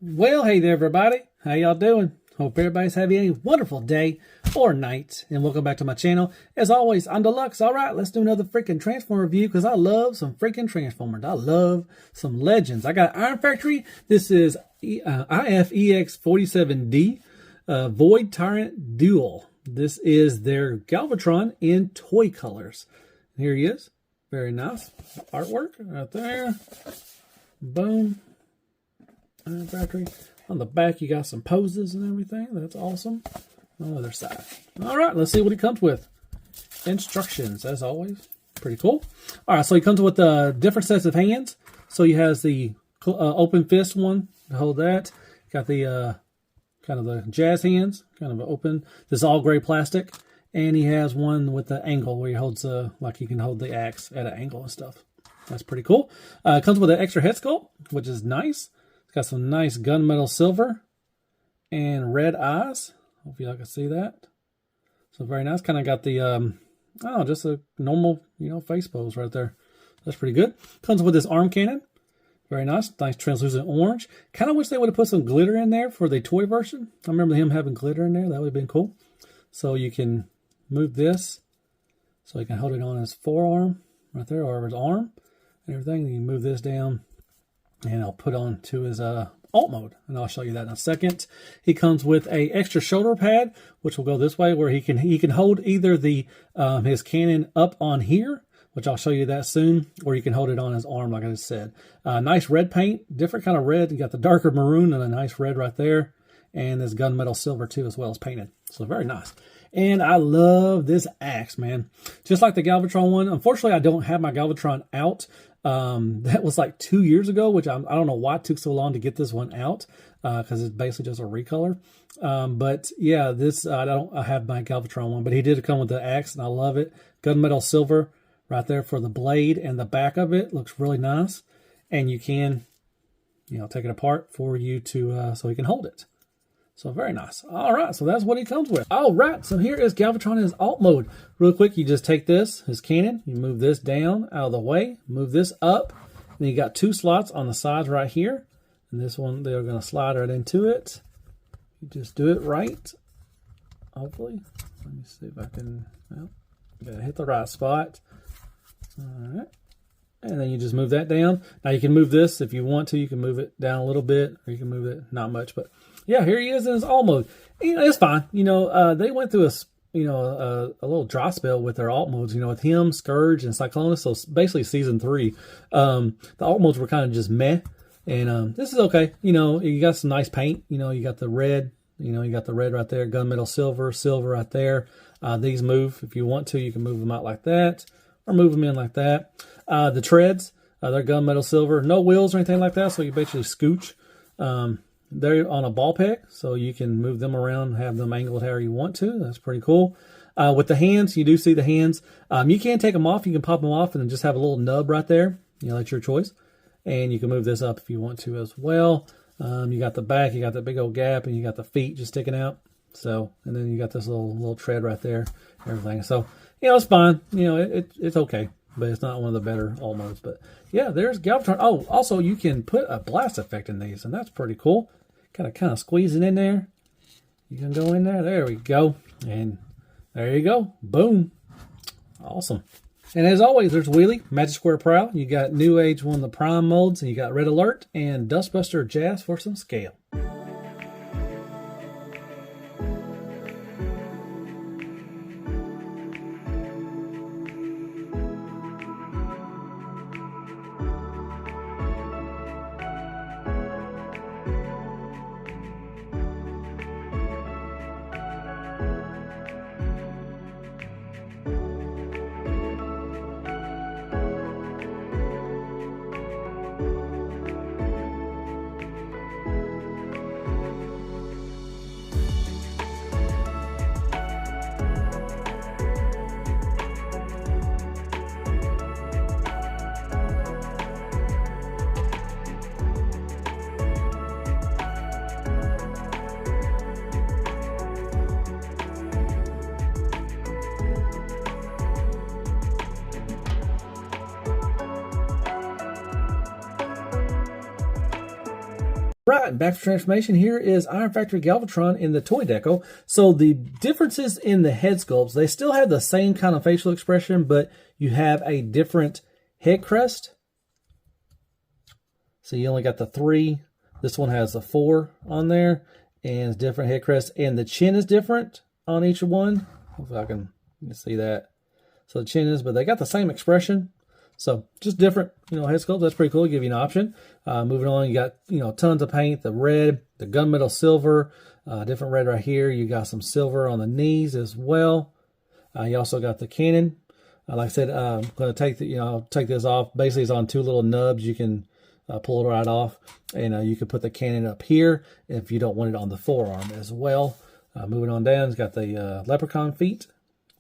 Well, hey there, everybody. How y'all doing? Hope everybody's having a wonderful day or night. And welcome back to my channel. As always, I'm Deluxe. All right, let's do another freaking Transformer review because I love some freaking Transformers. I love some legends. I got Iron Factory. This is EX-47D Void Tyrant Duel. This is their Galvatron in toy colors. Here he is. Very nice artwork right there. Boom. Iron Factory. On the back, you got some poses and everything. That's awesome. On the other side. All right, let's see what he comes with. Instructions, as always. Pretty cool. All right, so he comes with different sets of hands. So he has the open fist one to hold that. Got the kind of the jazz hands, kind of open. This is all gray plastic. And he has one with the angle where he holds, like he can hold the axe at an angle and stuff. That's pretty cool. It comes with an extra head sculpt, which is nice. It's got some nice gunmetal silver and red eyes. Hope y'all can see that. So very nice. Kind of got the, just a normal, face pose right there. That's pretty good. Comes with this arm cannon. Very nice. Nice translucent orange. Kind of wish they would have put some glitter in there for the toy version. I remember him having glitter in there. That would have been cool. So you can move this so you can hold it on his forearm right there, or his arm and everything. You can move this down and I'll put on to his alt mode, and I'll show you that in a second. He comes with a extra shoulder pad, which will go this way, where he can hold either the his cannon up on here, which I'll show you that soon, or you can hold it on his arm, like I just said. Nice red paint, different kind of red. You got the darker maroon and a nice red right there, and this gunmetal silver too, as well as painted. So very nice. And I love this axe, man. Just like the Galvatron one. Unfortunately, I don't have my Galvatron out. That was like 2 years ago, which I don't know why it took so long to get this one out, because it's basically just a recolor. But yeah, I have my Galvatron one, but he did come with the axe, and I love it. Gunmetal silver right there for the blade, and the back of it looks really nice. And you can, take it apart for you to, so you can hold it. So very nice. All right, so that's what he comes with. All right, so here is Galvatron in his alt mode. Real quick, you just take this, his cannon, you move this down out of the way, move this up, and then you got two slots on the sides right here. And this one, they're going to slide right into it. You just do it right, hopefully. Let me see if I can, well, got to hit the right spot. All right. And then you just move that down. Now you can move this if you want to. You can move it down a little bit, or you can move it not much. But yeah, here he is in his alt mode. It's fine. They went through a little dry spell with their alt modes. With him, Scourge, and Cyclonus. So basically, season 3, the alt modes were kind of just meh. And this is okay. You got some nice paint. You got the red. You got the red right there. Gunmetal silver, silver right there. These move if you want to. You can move them out like that, or move them in like that. The treads, they're gunmetal silver, no wheels or anything like that, so you basically scooch. They're on a ball peg, so you can move them around, have them angled however you want to. That's pretty cool. With the hands, you do see the hands. You can take them off. You can pop them off and then just have a little nub right there. That's your choice. And you can move this up if you want to as well. You got the back, you got the big old gap, and you got the feet just sticking out. So, and then you got this little tread right there, everything. So, it's fine. It's okay. But it's not one of the better alt modes. But yeah, there's Galvatron. Oh, also you can put a blast effect in these, and that's pretty cool. Kind of squeeze it in there. You can go in there. There we go. And there you go. Boom. Awesome. And as always, there's Wheelie, Magic Square Prowl. You got New Age, one of the Prime modes, and you got Red Alert and Dustbuster Jazz for some scale. Right, back to transformation. Here is Iron Factory Galvatron in the toy deco. So the differences in the head sculpts, they still have the same kind of facial expression, but you have a different head crest. So you only got the 3. This one has a 4 on there, and it's different head crest, and the chin is different on each one. Hopefully I can see that. So the chin is, but they got the same expression. So just different, head sculpt. That's pretty cool. Give you an option. Moving on, you got, tons of paint. The red, the gunmetal silver, different red right here. You got some silver on the knees as well. You also got the cannon. Like I said, I'm going to take take this off. Basically, it's on 2 little nubs. You can pull it right off, and you can put the cannon up here if you don't want it on the forearm as well. Moving on down, it's got the leprechaun feet,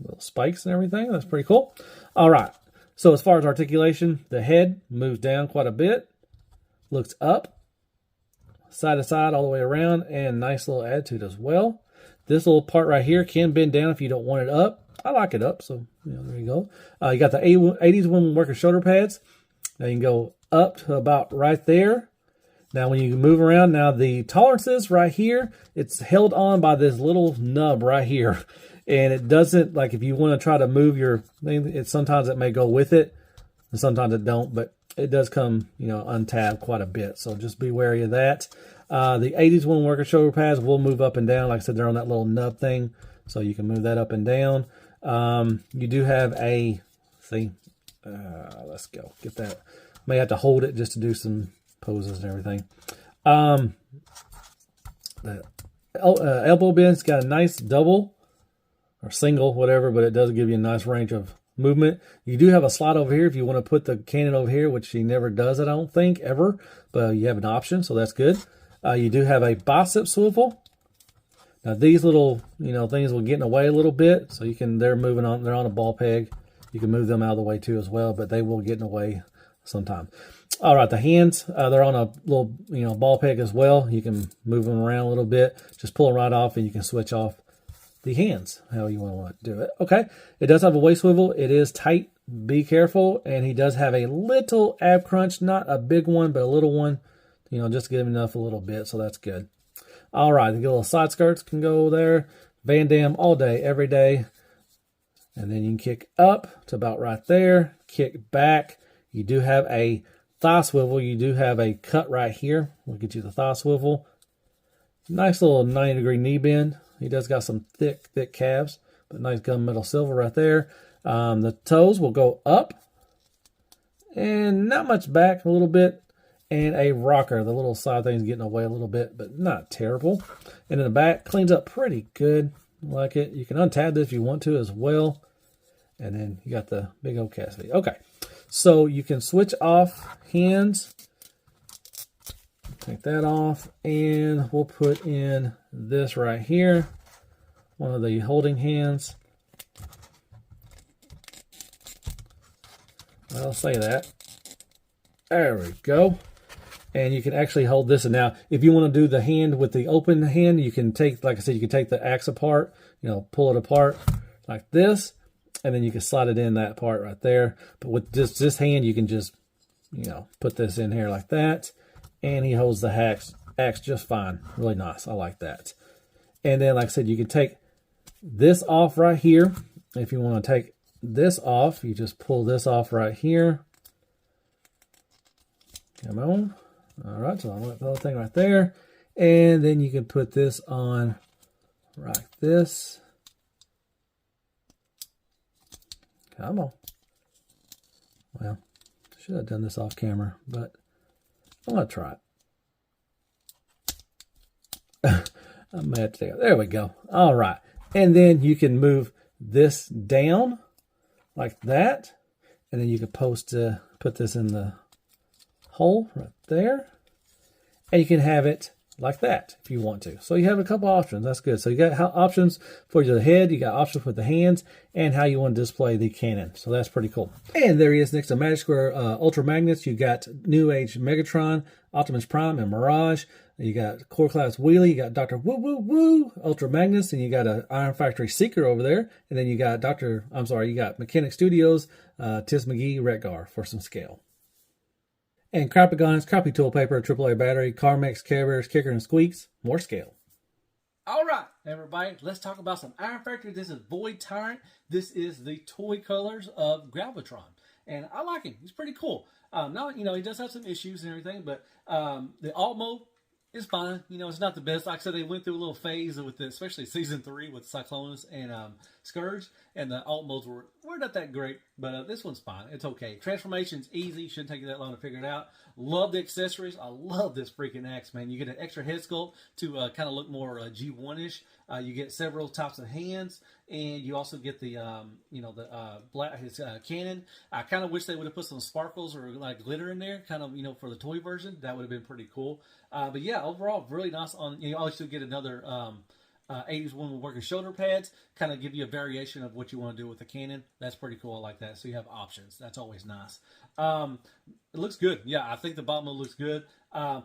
little spikes and everything. That's pretty cool. All right. So as far as articulation, the head moves down quite a bit, looks up, side to side all the way around, and nice little attitude as well. This little part right here can bend down if you don't want it up. I like it up, so there you go. You got the 80s women worker shoulder pads. Now you can go up to about right there. Now when you move around, now the tolerances right here, it's held on by this little nub right here. And it doesn't, like if you want to try to move your thing, sometimes it may go with it, and sometimes it don't, but it does come, untabbed quite a bit. So just be wary of that. The 80s women worker shoulder pads will move up and down. Like I said, they're on that little nub thing, so you can move that up and down. You do have a, let's go get that. May have to hold it just to do some poses and everything. The elbow bend's got a nice double or single, whatever, but it does give you a nice range of movement. You do have a slot over here if you want to put the cannon over here, which she never does, I don't think, ever, but you have an option, so that's good. You do have a bicep swivel. Now these little, things will get in the way a little bit, so you can, they're on a ball peg. You can move them out of the way too as well, but they will get in the way sometime. All right, the hands, they're on a little, ball peg as well. You can move them around a little bit, just pull them right off, and you can switch off the hands, how you want to do it. Okay, it does have a waist swivel. It is tight. Be careful. And he does have a little ab crunch, not a big one, but a little one, just to give him enough a little bit. So that's good. All right, the little side skirts can go there. Van Damme all day, every day. And then you can kick up to about right there. Kick back. You do have a thigh swivel. You do have a cut right here. We'll get you the thigh swivel. Nice little 90-degree knee bend. He does got some thick calves, but nice gunmetal silver right there. The toes will go up and not much back, a little bit, and a rocker. The little side thing's getting away a little bit, but not terrible. And in the back, cleans up pretty good. Like it. You can untab this if you want to as well. And then you got the big old Cassidy. Okay, so you can switch off hands. Take that off, and we'll put in this right here, one of the holding hands. I'll say that. There we go. And you can actually hold this. And now, if you want to do the hand with the open hand, you can take, like I said, you can take the axe apart, pull it apart like this, and then you can slide it in that part right there. But with this hand, you can just, put this in here like that. And he holds the axe just fine. Really nice. I like that. And then, like I said, you can take this off right here. If you want to take this off, you just pull this off right here. Come on. All right, so I want the whole thing right there. And then you can put this on like this. Come on. Well, should have done this off camera, but I'm going to try it. I'm mad today. There we go. All right. And then you can move this down like that. And then you can put this in the hole right there. And you can have it like that if you want to. So you have a couple options. That's good. So you got options for the head, you got options with the hands, and how you want to display the cannon. So that's pretty cool. And there he is next to Magic Square Ultra Magnets. You got New Age Megatron, Optimus Prime, and Mirage. You got Core Class Wheelie, you got Dr. Woo Woo Woo Ultra Magnus, and you got an Iron Factory Seeker over there. And then you got you got Mechanic Studios, Tis McGee Retgar for some scale. And crappy guns, crappy tool paper, AAA battery, Carmex, Care Bears, Kicker and Squeaks, more scale. All right, everybody, let's talk about some Iron Factory. This is Void Tyrant. This is the toy colors of Galvatron. And I like him. He's pretty cool. Now, you know, he does have some issues and everything, but the alt mode is fine. You know, it's not the best. Like I said, they went through a little phase with this, especially season 3 with Cyclonus and Scourge, and the alt modes were not that great, but this one's fine. It's okay. Transformation's easy. Shouldn't take you that long to figure it out. Love the accessories. I love this freaking axe, man. You get an extra head sculpt to kind of look more G1-ish. You get several types of hands, and you also get the, you know, the his cannon. I kind of wish they would have put some sparkles or like glitter in there, kind of, you know, for the toy version. That would have been pretty cool. But yeah, overall, really nice. You also get another 80s woman working shoulder pads, kind of give you a variation of what you want to do with the cannon. That's pretty cool. I like that. So you have options. That's always nice. It looks good. Yeah, I think the bottom looks good.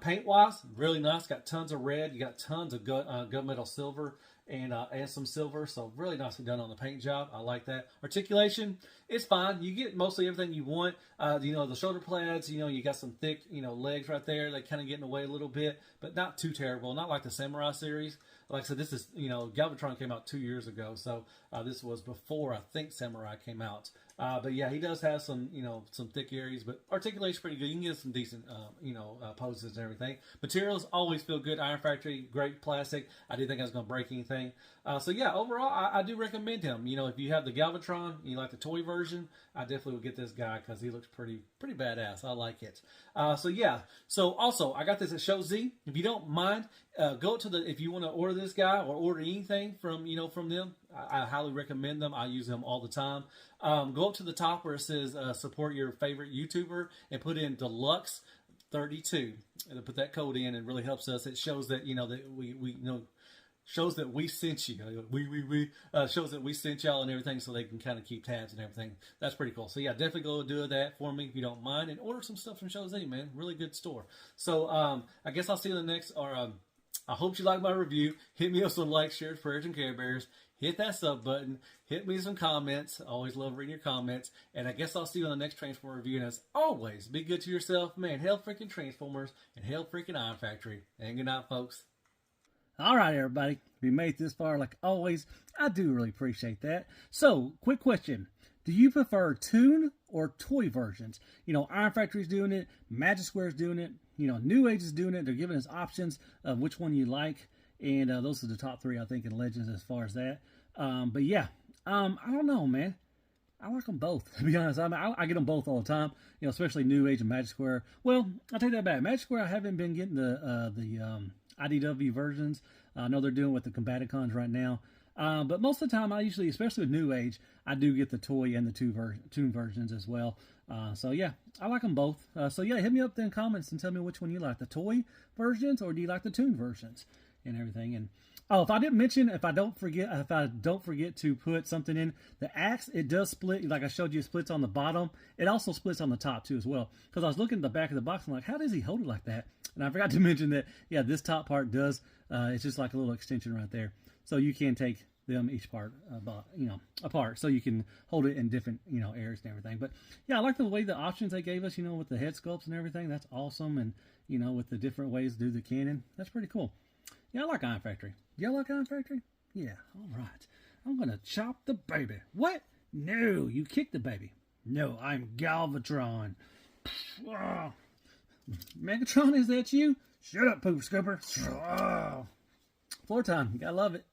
Paint wise, really nice. Got tons of red. You got tons of gunmetal silver and some silver. So really nicely done on the paint job. I like that. Articulation, it's fine. You get mostly everything you want. You know, the shoulder pads, you know, you got some thick, you know, legs right there. They kind of get in the way a little bit, but not too terrible. Not like the Samurai series. Like I said, this is, you know, Galvatron came out 2 years ago, so this was before, I think, Samurai came out. But yeah, he does have some, you know, some thick areas, but articulation's pretty good. You can get some decent, you know, poses and everything. Materials always feel good. Iron Factory, great plastic. I didn't think I was going to break anything. So yeah, overall, I do recommend him. You know, if you have the Galvatron, you like the toy version, I definitely would get this guy because he looks pretty badass. I like it. So yeah. So also, I got this at Show Z. If you don't mind, go to if you want to order this guy or order anything from, you know, from them, I highly recommend them. I use them all the time. Go up to the top where it says support your favorite YouTuber and put in Deluxe 32 and put that code in. It really helps us. It shows that, you know, that we you know, shows that we sent you. Shows that we sent y'all and everything, so they can kind of keep tabs and everything. That's pretty cool. So yeah, definitely go do that for me if you don't mind, and order some stuff from Show Z, man. Really good store. So I guess I'll see you in the next, or I hope you like my review. Hit me with some likes, shares, prayers, and Care Bears. Hit that sub button. Hit me some comments. I always love reading your comments. And I guess I'll see you on the next Transformer review. And as always, be good to yourself, man. Hail freaking Transformers and hail freaking Iron Factory. And good night, folks. All right, everybody. If you made it this far, like always, I do really appreciate that. So, quick question. Do you prefer toon or toy versions? You know, Iron Factory's doing it. Magic Square's doing it. You know, New Age is doing it. They're giving us options of which one you like. And those are the top 3, I think, in Legends as far as that. But yeah, I don't know, man. I like them both, to be honest. I get them both all the time, you know, especially New Age and Magic Square. Well, I'll take that back. Magic Square, I haven't been getting the IDW versions. I know they're doing with the Combaticons right now. But most of the time, I usually, especially with New Age, I do get the toy and the toon versions as well. So yeah, I like them both. So yeah, hit me up in the comments and tell me which one you like, the toy versions or do you like the toon versions and everything. And oh, if I didn't mention, if I don't forget to put something in, the axe, it does split. Like I showed you, it splits on the bottom. It also splits on the top too as well. Because I was looking at the back of the box and I'm like, how does he hold it like that? And I forgot to mention that, yeah, this top part does. It's just like a little extension right there. So you can take them each part, you know, apart. So you can hold it in different, you know, areas and everything. But yeah, I like the way the options they gave us, you know, with the head sculpts and everything. That's awesome. And, you know, with the different ways to do the cannon. That's pretty cool. Yeah, I like Iron Factory. Y'all like Iron Factory? Yeah, all right. I'm going to chop the baby. What? No, you kicked the baby. No, I'm Galvatron. Megatron, is that you? Shut up, poop scooper. Floor time. You gotta love it.